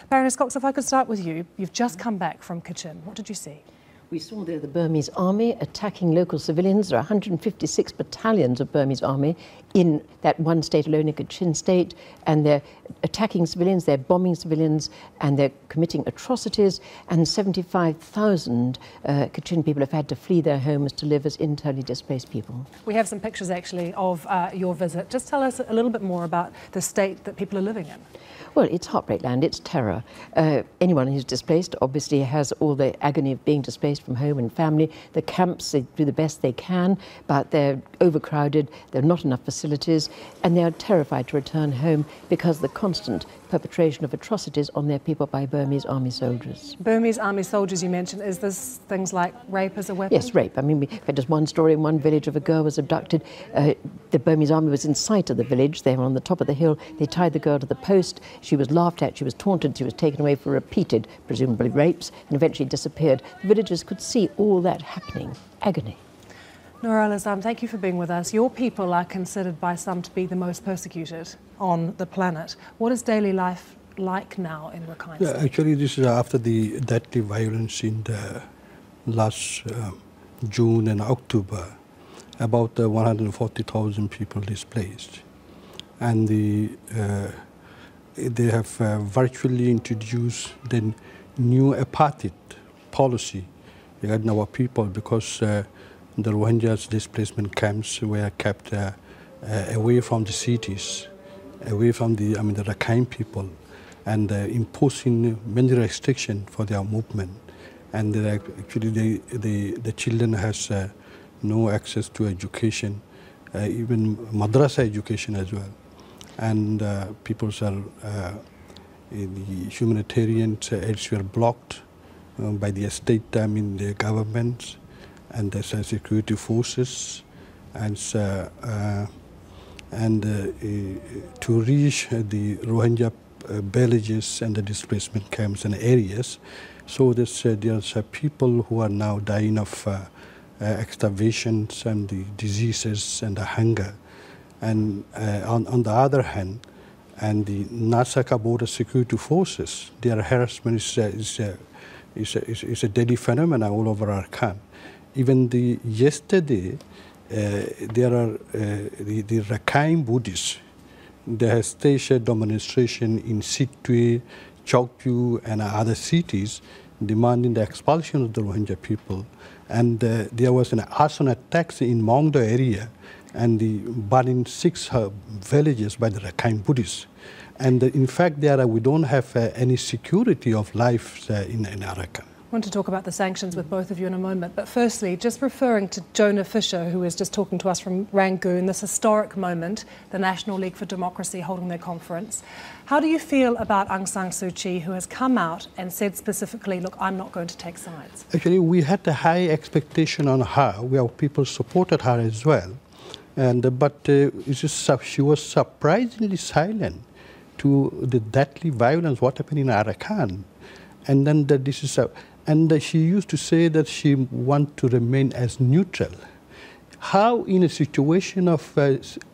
Baroness Cox, if I could start with you. You've just come back from Kachin. What did you see? We saw there the Burmese army attacking local civilians. There are 156 battalions of Burmese army in that one state alone, in Kachin state, and they're attacking civilians, they're bombing civilians, and they're committing atrocities, and 75,000 Kachin people have had to flee their homes to live as internally displaced people. We have some pictures, actually, of your visit. Just tell us a little bit more about the state that people are living in. Well, it's heartbreak land, it's terror. Anyone who's displaced obviously has all the agony of being displaced from home and family. The camps, they do the best they can, but they're overcrowded, there are not enough facilities, and they are terrified to return home because of the constant perpetration of atrocities on their people by Burmese army soldiers. Burmese army soldiers, you mentioned, is this things like rape as a weapon? Yes, rape. I mean, we had just one story in one village of a girl was abducted. The Burmese army was in sight of the village. They were on the top of the hill. They tied the girl to the post. She was laughed at, she was taunted, she was taken away for repeated, presumably rapes, and eventually disappeared. The villagers could see all that happening. Agony. Nurul, thank you for being with us. Your people are considered by some to be the most persecuted on the planet. What is daily life like now in Arakan? Yeah, actually, this is after the deadly violence in the last June and October. About 140,000 people displaced. And they have virtually introduced the new apartheid policy regarding our people, because the Rohingyas displacement camps were kept away from the cities, away from the Rakhine people, and imposing many restrictions for their movement. And actually the children has no access to education, even madrasa education as well. And people's are, the humanitarian aids were blocked by the state, the governments and the security forces, and to reach the Rohingya villages and the displacement camps and areas. So there's people who are now dying of starvations and the diseases and the hunger. And on the other hand, and the Nasaka border security forces, their harassment is a daily phenomenon all over Arakan. Even yesterday, there are the Rakhine Buddhists. They have staged demonstration in Sitwe, Chokyu, and other cities demanding the expulsion of the Rohingya people. And there was an arson attack in Mongdo area, and the burning 6 villages by the Rakhine Buddhists. And in fact, we don't have any security of life in Arakan. I want to talk about the sanctions with both of you in a moment, but firstly, just referring to Jonah Fisher, who is just talking to us from Rangoon, this historic moment, the National League for Democracy holding their conference. How do you feel about Aung San Suu Kyi, who has come out and said specifically, look, I'm not going to take sides? Actually, we had a high expectation on her. Our people supported her as well. But she was surprisingly silent to the deadly violence, what happened in Arakan. And then she used to say that she wants to remain as neutral. How, in a situation of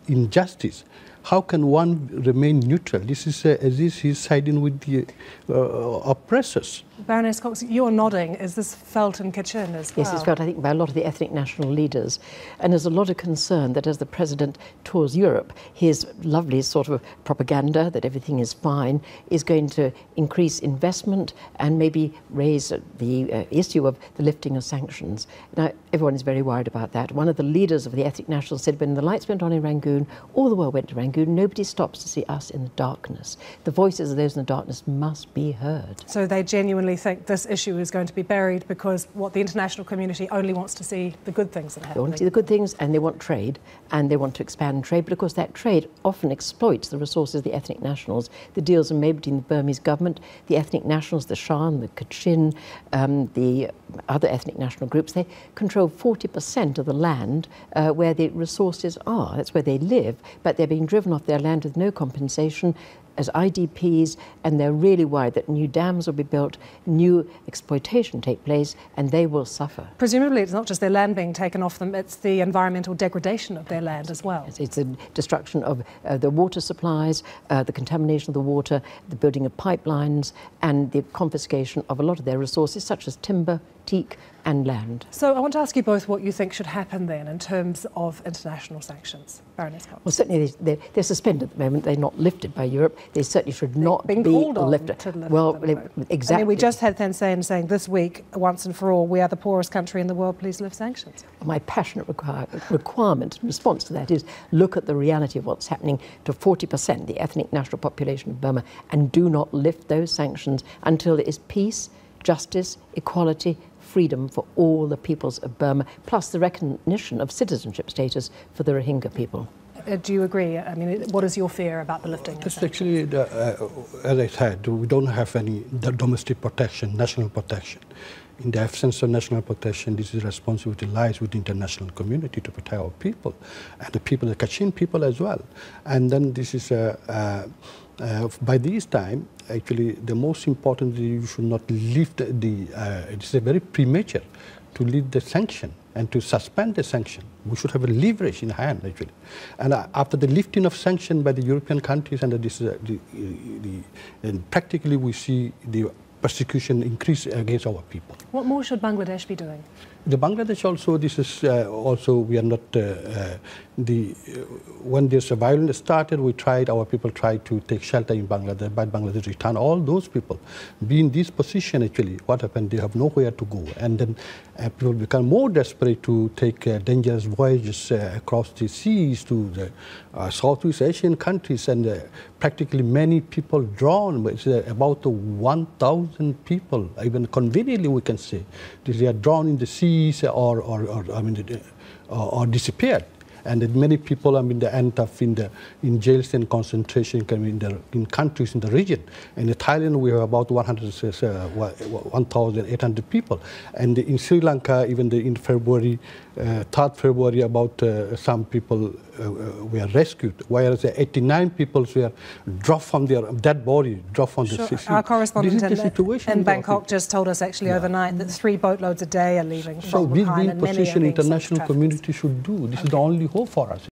injustice, how can one remain neutral? This is as if she's siding with the oppressors. Baroness Cox, you're nodding. Is this felt in Kachin as well? Yes, it's felt, I think, by a lot of the ethnic national leaders. And there's a lot of concern that as the president tours Europe, his lovely sort of propaganda that everything is fine is going to increase investment and maybe raise the issue of the lifting of sanctions. Now, everyone is very worried about that. One of the leaders of the ethnic nationals said when the lights went on in Rangoon, all the world went to Rangoon, nobody stops to see us in the darkness. The voices of those in the darkness must be heard. So they genuinely think this issue is going to be buried because what the international community only wants to see the good things that happen. They want to see the good things, and they want trade, and they want to expand trade, but of course that trade often exploits the resources of the ethnic nationals. The deals are made between the Burmese government, the ethnic nationals, the Shan, the Kachin, the other ethnic national groups. They control 40% of the land where the resources are. That's where they live, but they're being driven off their land with no compensation. as IDPs, and they're really worried that new dams will be built, new exploitation take place, and they will suffer. Presumably it's not just their land being taken off them, it's the environmental degradation of their land as well. It's the destruction of the water supplies, the contamination of the water, the building of pipelines, and the confiscation of a lot of their resources, such as timber, teak, and land. So I want to ask you both what you think should happen then in terms of international sanctions. Baroness Cox. Well, certainly they're suspended at the moment. They're not lifted by Europe. They certainly should not be lifted. Well, exactly. I mean, we just had Thein saying this week, once and for all, we are the poorest country in the world, please lift sanctions. My passionate requirement in response to that is look at the reality of what's happening to 40%, the ethnic national population of Burma, and do not lift those sanctions until there is peace, justice, equality, freedom for all the peoples of Burma, plus the recognition of citizenship status for the Rohingya people. Do you agree? I mean, what is your fear about the lifting of sanctions? Actually, as I said, we don't have any domestic protection, national protection. In the absence of national protection, this is responsibility lies with the international community to protect our people, and the people, the Kachin people as well. And then this is by this time, actually, the most important is you should not lift the. It's a very premature to lift the sanction and to suspend the sanction. We should have a leverage in hand, actually. And after the lifting of sanction by the European countries, and this and practically we see the persecution increase against our people. What more should Bangladesh be doing? The Bangladesh also, this is also, we are not, when this violence started, our people tried to take shelter in Bangladesh, but Bangladesh returned all those people. Be in this position, actually, what happened, they have nowhere to go. And then people become more desperate to take dangerous voyages across the seas to the Southeast Asian countries, and practically many people drowned. It's about 1,000 people, even conveniently we can say. They are drowned in the seas or disappeared. And many people, they end up in jails and concentration camps in countries in the region. And in Thailand, we have about 1,800 people. And in Sri Lanka, even in February, 3rd February, about some people were rescued, whereas 89 people were dropped from their dead body, dropped from the sea. Our correspondent in Bangkok just told us actually overnight that 3 boatloads a day are leaving from Rakhine, and many position international community should do. This is the only hope for us.